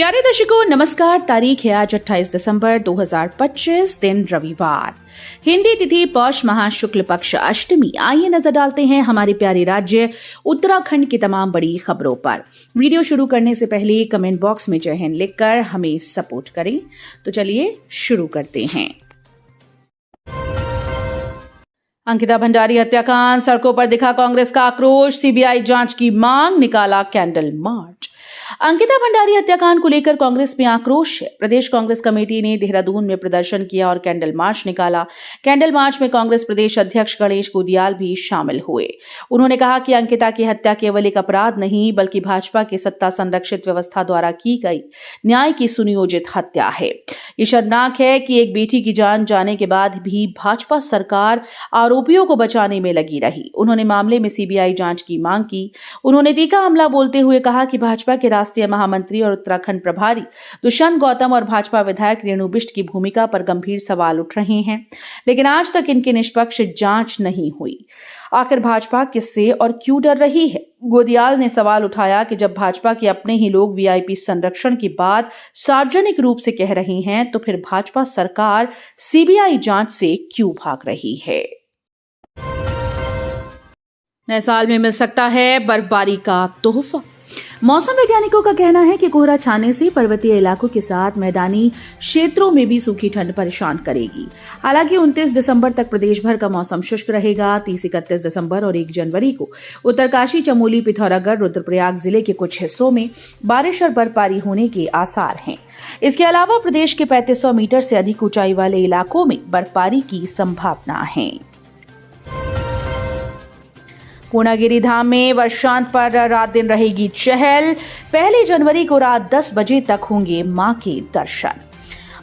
प्यारे दर्शकों नमस्कार। तारीख है आज 28 दिसंबर 2025, दिन रविवार। हिंदी तिथि पौष माह शुक्ल पक्ष अष्टमी। आइए नजर डालते हैं हमारे प्यारे राज्य उत्तराखंड की तमाम बड़ी खबरों पर। वीडियो शुरू करने से पहले कमेंट बॉक्स में जय हिंद लिखकर हमें सपोर्ट करें। तो चलिए शुरू करते हैं। अंकिता भंडारी हत्याकांड, सड़कों पर दिखा कांग्रेस का आक्रोश, सीबीआई जांच की मांग, निकाला कैंडल मार्च। अंकिता भंडारी हत्याकांड को लेकर कांग्रेस में आक्रोश है। प्रदेश कांग्रेस कमेटी ने देहरादून में प्रदर्शन किया और कैंडल मार्च निकाला। कैंडल मार्च में कांग्रेस प्रदेश अध्यक्ष गणेश गुदियाल भी शामिल हुए। उन्होंने कहा कि अंकिता की हत्या केवल एक अपराध नहीं बल्कि भाजपा की सत्ता संरक्षित व्यवस्था द्वारा की गई न्याय की सुनियोजित हत्या है। ये शर्मनाक है कि एक बेटी की जान जाने के बाद भी भाजपा सरकार आरोपियों को बचाने में लगी रही। उन्होंने मामले में सीबीआई जांच की मांग की। उन्होंने तीखा हमला बोलते हुए कहा कि भाजपा के राष्ट्रीय महामंत्री और उत्तराखंड प्रभारी दुष्यंत गौतम और भाजपा विधायक रेणु बिष्ट की भूमिका पर गंभीर सवाल उठ रहे हैं, लेकिन आज तक इनकी निष्पक्ष जांच नहीं हुई। आखिर भाजपा किससे और क्यों डर रही है? गोदियाल ने सवाल उठाया कि जब भाजपा के अपने ही लोग वीआईपी संरक्षण की बात सार्वजनिक रूप से कह रही हैं, तो फिर भाजपा सरकार सीबीआई जांच से क्यों भाग रही है? नए साल में मिल सकता है बर्फबारी का तोहफा। मौसम वैज्ञानिकों का कहना है कि कोहरा छाने से पर्वतीय इलाकों के साथ मैदानी क्षेत्रों में भी सूखी ठंड परेशान करेगी। हालांकि 29 दिसंबर तक प्रदेश भर का मौसम शुष्क रहेगा। 30-31 दिसंबर और 1 जनवरी को उत्तरकाशी, चमोली, पिथौरागढ़, रुद्रप्रयाग जिले के कुछ हिस्सों में बारिश और बर्फबारी होने के आसार हैं। इसके अलावा प्रदेश के 3500 मीटर से अधिक ऊंचाई वाले इलाकों में बर्फबारी की संभावना है। पूर्णागिरि धाम में वर्षांत पर रात दिन रहेगी चहल। 1 जनवरी को रात 10 बजे तक होंगे मां के दर्शन।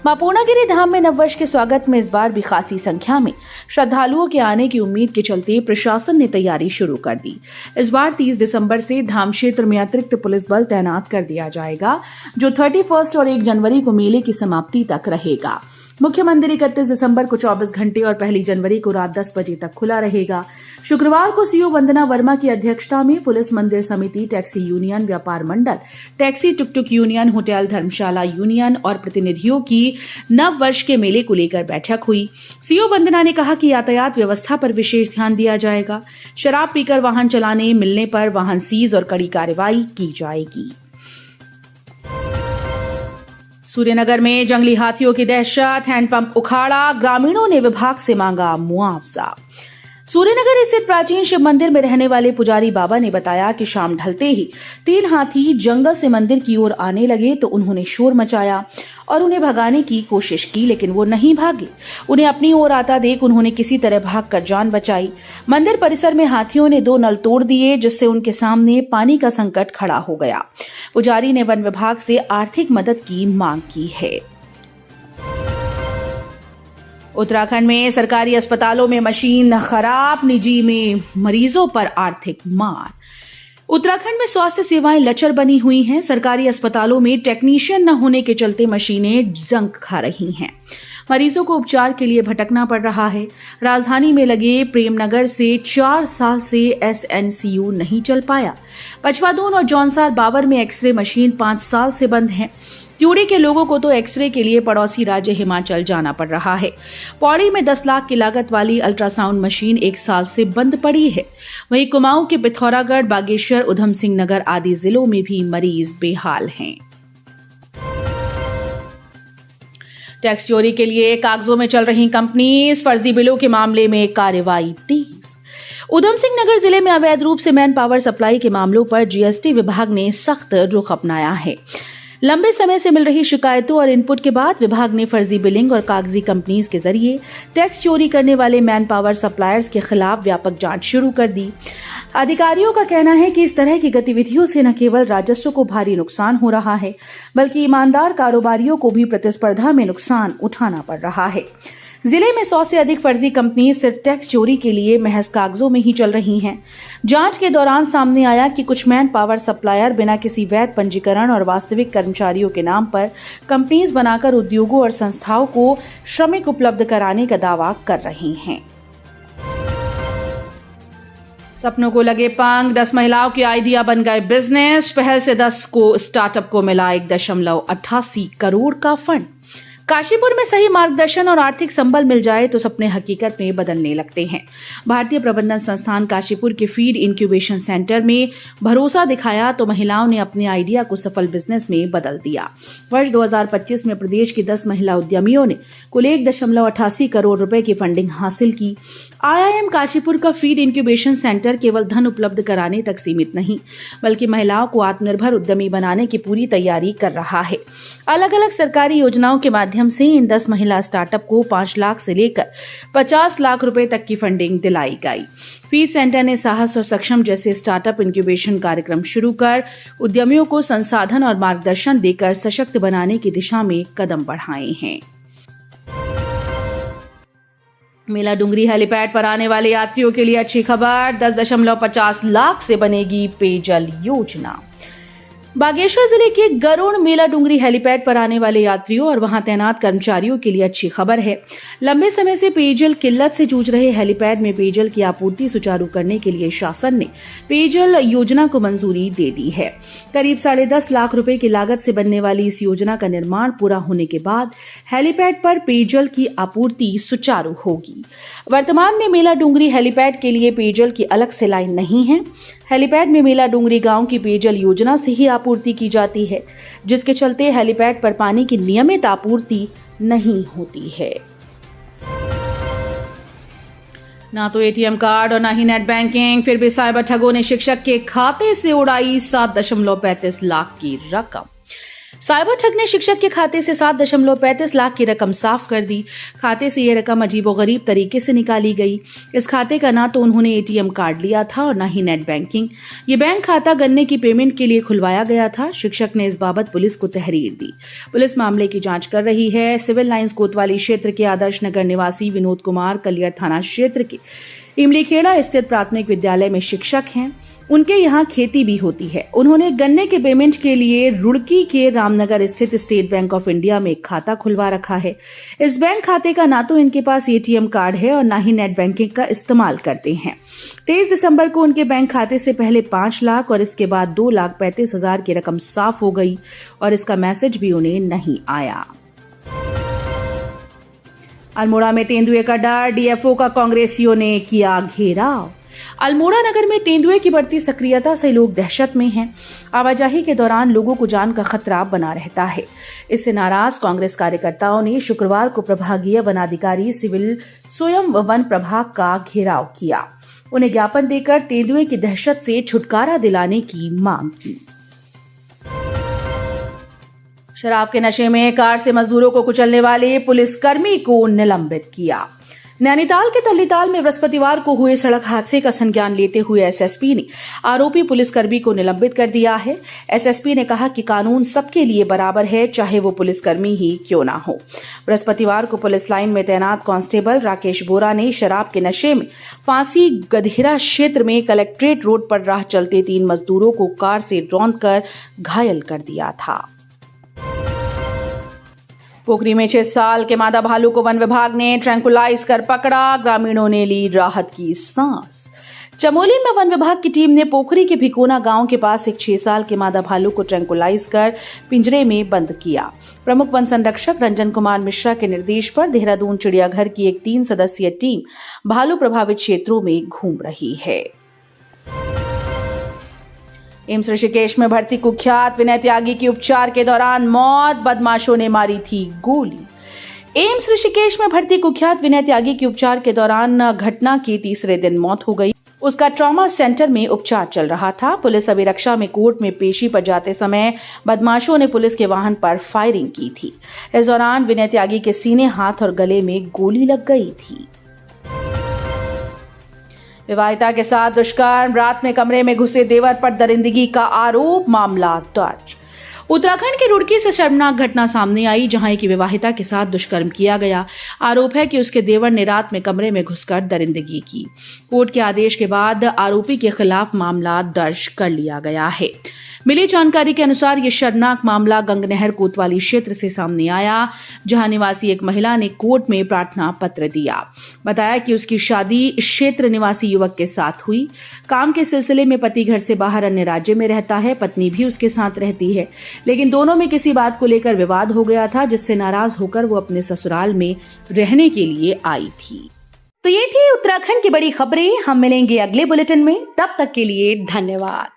मां पूर्णागिरि धाम में नववर्ष के स्वागत में इस बार भी खासी संख्या में श्रद्धालुओं के आने की उम्मीद के चलते प्रशासन ने तैयारी शुरू कर दी। इस बार 30 दिसंबर से धाम क्षेत्र में अतिरिक्त पुलिस बल तैनात कर दिया जाएगा, जो 31 और 1 जनवरी को मेले की समाप्ति तक रहेगा। मुख्य मंदिर 31 दिसंबर को 24 घंटे और 1 जनवरी को रात 10 बजे तक खुला रहेगा। शुक्रवार को सीओ वंदना वर्मा की अध्यक्षता में पुलिस मंदिर समिति, टैक्सी यूनियन, व्यापार मंडल, टैक्सी टुक यूनियन, होटल धर्मशाला यूनियन और प्रतिनिधियों की नव वर्ष के मेले को लेकर बैठक हुई। सीओ वंदना ने कहा कि यातायात व्यवस्था पर विशेष ध्यान दिया जाएगा। शराब पीकर वाहन चलाने मिलने पर वाहन सीज और कड़ी कार्रवाई की जाएगी। सूर्यनगर में जंगली हाथियों की दहशत, हैंडपंप उखाड़ा, ग्रामीणों ने विभाग से मांगा मुआवजा। सूर्यनगर स्थित प्राचीन शिव मंदिर में रहने वाले पुजारी बाबा ने बताया कि शाम ढलते ही 3 हाथी जंगल से मंदिर की ओर आने लगे तो उन्होंने शोर मचाया और उन्हें भगाने की कोशिश की, लेकिन वो नहीं भागे। उन्हें अपनी ओर आता देख उन्होंने किसी तरह भागकर जान बचाई। मंदिर परिसर में हाथियों ने 2 नल तोड़ दिए, जिससे उनके सामने पानी का संकट खड़ा हो गया। पुजारी ने वन विभाग से आर्थिक मदद की मांग की है। उत्तराखंड में सरकारी अस्पतालों में मशीन खराब, निजी में मरीजों पर आर्थिक मार। उत्तराखंड में स्वास्थ्य सेवाएं लचर बनी हुई हैं। सरकारी अस्पतालों में टेक्नीशियन न होने के चलते मशीनें जंग खा रही हैं। मरीजों को उपचार के लिए भटकना पड़ रहा है। राजधानी में लगे प्रेमनगर से 4 साल से एसएनसीयू नहीं चल पाया। पचवादून और जौनसार बावर में एक्सरे मशीन 5 साल से बंद है। त्यूड़ी के लोगों को तो एक्सरे के लिए पड़ोसी राज्य हिमाचल जाना पड़ रहा है। पौड़ी में 10 लाख की लागत वाली अल्ट्रासाउंड मशीन 1 साल से बंद पड़ी है। वहीं कुमाऊं के पिथौरागढ़, बागेश्वर, उधम सिंह नगर आदि जिलों में भी मरीज बेहाल हैं। टैक्स चोरी के लिए कागजों में चल रही कंपनीज, फर्जी बिलों के मामले में कार्रवाई तेज। उधम सिंह नगर जिले में अवैध रूप से मैन पावर सप्लाई के मामलों पर जीएसटी विभाग ने सख्त रुख अपनाया है। लंबे समय से मिल रही शिकायतों और इनपुट के बाद विभाग ने फर्जी बिलिंग और कागजी कंपनीज के जरिए टैक्स चोरी करने वाले मैन पावर सप्लायर्स के खिलाफ व्यापक जांच शुरू कर दी। अधिकारियों का कहना है कि इस तरह की गतिविधियों से न केवल राजस्व को भारी नुकसान हो रहा है, बल्कि ईमानदार कारोबारियों को भी प्रतिस्पर्धा में नुकसान उठाना पड़ रहा है। जिले में 100 से अधिक फर्जी कंपनी सिर्फ टैक्स चोरी के लिए महज कागजों में ही चल रही हैं। जांच के दौरान सामने आया कि कुछ मैन पावर सप्लायर बिना किसी वैध पंजीकरण और वास्तविक कर्मचारियों के नाम पर कंपनीज बनाकर उद्योगों और संस्थाओं को श्रमिक उपलब्ध कराने का दावा कर रही हैं। सपनों को लगे पंख, 10 महिलाओं के आइडिया बन गए बिजनेस। पहल से 10 को स्टार्टअप को मिला 1.88 करोड़ का फंड। काशीपुर में सही मार्गदर्शन और आर्थिक संबल मिल जाए तो सपने हकीकत में बदलने लगते हैं। भारतीय प्रबंधन संस्थान काशीपुर के फीड इंक्यूबेशन सेंटर में भरोसा दिखाया तो महिलाओं ने अपने आइडिया को सफल बिजनेस में बदल दिया। वर्ष 2025 में प्रदेश की 10 महिला उद्यमियों ने कुल 1.88 करोड़ रुपए की फंडिंग हासिल की। IIM काशीपुर का फीड इंक्यूबेशन सेंटर केवल धन उपलब्ध कराने तक सीमित नहीं, बल्कि महिलाओं को आत्मनिर्भर उद्यमी बनाने की पूरी तैयारी कर रहा है। अलग अलग सरकारी योजनाओं के माध्यम से इन 10 महिला स्टार्टअप को 5 लाख से लेकर 50 लाख रुपए तक की फंडिंग दिलाई गई। फीड सेंटर ने साहस और सक्षम जैसे स्टार्टअप इंक्यूबेशन कार्यक्रम शुरू कर उद्यमियों को संसाधन और मार्गदर्शन देकर सशक्त बनाने की दिशा में कदम बढ़ाए हैं। मेला डुंगरी हेलीपैड पर आने वाले यात्रियों के लिए अच्छी खबर, 10.50 लाख से बनेगी पेयजल योजना। बागेश्वर जिले के गरुड़ मेला डुंगरी हेलीपैड पर आने वाले यात्रियों और वहां तैनात कर्मचारियों के लिए अच्छी खबर है। लंबे समय से पेयजल किल्लत से जूझ रहे हेलीपैड में पेयजल की आपूर्ति सुचारू करने के लिए शासन ने पेयजल योजना को मंजूरी दे दी है। करीब 10.5 लाख रुपए की लागत से बनने वाली इस योजना का निर्माण पूरा होने के बाद हेलीपैड पर पेयजल की आपूर्ति सुचारू होगी। वर्तमान में मेला डुंगरी हेलीपैड के लिए पेयजल की अलग से लाइन नहीं है। हेलीपैड में मेला डुंगरी गांव की पेयजल योजना से ही आपूर्ति की जाती है, जिसके चलते हेलीपैड पर पानी की नियमित आपूर्ति नहीं होती है। ना तो एटीएम कार्ड और ना ही नेट बैंकिंग, फिर भी साइबर ठगों ने शिक्षक के खाते से उड़ाई 7.35 लाख की रकम। साइबर ठग ने शिक्षक के खाते से 7.35 लाख की रकम साफ कर दी। खाते से यह रकम अजीबोगरीब तरीके से निकाली गई। इस खाते का ना तो उन्होंने एटीएम कार्ड लिया था और ना ही नेट बैंकिंग। ये बैंक खाता गन्ने की पेमेंट के लिए खुलवाया गया था। शिक्षक ने इस बाबत पुलिस को तहरीर दी। पुलिस मामले की जांच कर रही है। सिविल लाइंस कोतवाली क्षेत्र के आदर्श नगर निवासी विनोद कुमार कलियर थाना क्षेत्र के इमलीखेड़ा स्थित प्राथमिक विद्यालय में शिक्षक हैं। उनके यहाँ खेती भी होती है। उन्होंने गन्ने के पेमेंट के लिए रुड़की के रामनगर स्थित स्टेट बैंक ऑफ इंडिया में एक खाता खुलवा रखा है। इस बैंक खाते का ना तो इनके पास एटीएम कार्ड है और ना ही नेट बैंकिंग का इस्तेमाल करते हैं। 23 दिसंबर को उनके बैंक खाते से पहले 5 लाख और इसके बाद 2,35,000 की रकम साफ हो गई और इसका मैसेज भी उन्हें नहीं आया। अल्मोड़ा में तेंदुए का डर, डीएफओ का कांग्रेसियों ने किया घेराव। अल्मोड़ा नगर में तेंदुए की बढ़ती सक्रियता से लोग दहशत में हैं। आवाजाही के दौरान लोगों को जान का खतरा बना रहता है। इससे नाराज कांग्रेस कार्यकर्ताओं ने शुक्रवार को प्रभागीय वनाधिकारी सिविल स्वयं वन प्रभाग का घेराव किया। उन्हें ज्ञापन देकर तेंदुए की दहशत से छुटकारा दिलाने की मांग की। शराब के नशे में कार से मजदूरों को कुचलने वाले पुलिसकर्मी को निलंबित किया। नैनीताल के तल्लीताल में बृहस्पतिवार को हुए सड़क हादसे का संज्ञान लेते हुए एसएसपी ने आरोपी पुलिसकर्मी को निलंबित कर दिया है। एसएसपी ने कहा कि कानून सबके लिए बराबर है, चाहे वो पुलिसकर्मी ही क्यों ना हो। बृहस्पतिवार को पुलिस लाइन में तैनात कांस्टेबल राकेश बोरा ने शराब के नशे में फांसी गधेरा क्षेत्र में कलेक्ट्रेट रोड पर राह चलते 3 मजदूरों को कार से रौंदकर घायल कर दिया था। पोखरी में 6 साल के मादा भालू को वन विभाग ने ट्रैंकुलाइज कर पकड़ा। ग्रामीणों ने ली राहत की सांस। चमोली में वन विभाग की टीम ने पोखरी के भिकोना गांव के पास एक 6 साल के मादा भालू को ट्रैंकुलाइज कर पिंजरे में बंद किया। प्रमुख वन संरक्षक रंजन कुमार मिश्रा के निर्देश पर देहरादून चिड़ियाघर की एक 3 सदस्यीय टीम भालू प्रभावित क्षेत्रों में घूम रही है। एम्स ऋषिकेश में भर्ती कुख्यात विनय त्यागी की उपचार के दौरान मौत, बदमाशों ने मारी थी गोली। एम्स ऋषिकेश में भर्ती कुख्यात विनय त्यागी की उपचार के दौरान घटना की तीसरे दिन मौत हो गई। उसका ट्रॉमा सेंटर में उपचार चल रहा था। पुलिस अभिरक्षा में कोर्ट में पेशी पर जाते समय बदमाशों ने पुलिस के वाहन पर फायरिंग की थी। इस दौरान विनय त्यागी के सीने, हाथ और गले में गोली लग गई थी। विवाहिता के साथ दुष्कर्म, रात में कमरे में घुसे देवर पर दरिंदगी का आरोप, मामला दर्ज। उत्तराखंड के रुड़की से शर्मनाक घटना सामने आई, जहां एक विवाहिता के साथ दुष्कर्म किया गया। आरोप है कि उसके देवर ने रात में कमरे में घुसकर दरिंदगी की। कोर्ट के आदेश के बाद आरोपी के खिलाफ मामला दर्ज कर लिया गया है। मिली जानकारी के अनुसार ये शर्मनाक मामला गंगनहर कोतवाली क्षेत्र से सामने आया, जहां निवासी एक महिला ने कोर्ट में प्रार्थना पत्र दिया। बताया कि उसकी शादी क्षेत्र निवासी युवक के साथ हुई। काम के सिलसिले में पति घर से बाहर अन्य राज्य में रहता है, पत्नी भी उसके साथ रहती है, लेकिन दोनों में किसी बात को लेकर विवाद हो गया था, जिससे नाराज होकर वो अपने ससुराल में रहने के लिए आई थी। तो ये थी उत्तराखंड की बड़ी खबरें। हम मिलेंगे अगले बुलेटिन में, तब तक के लिए धन्यवाद।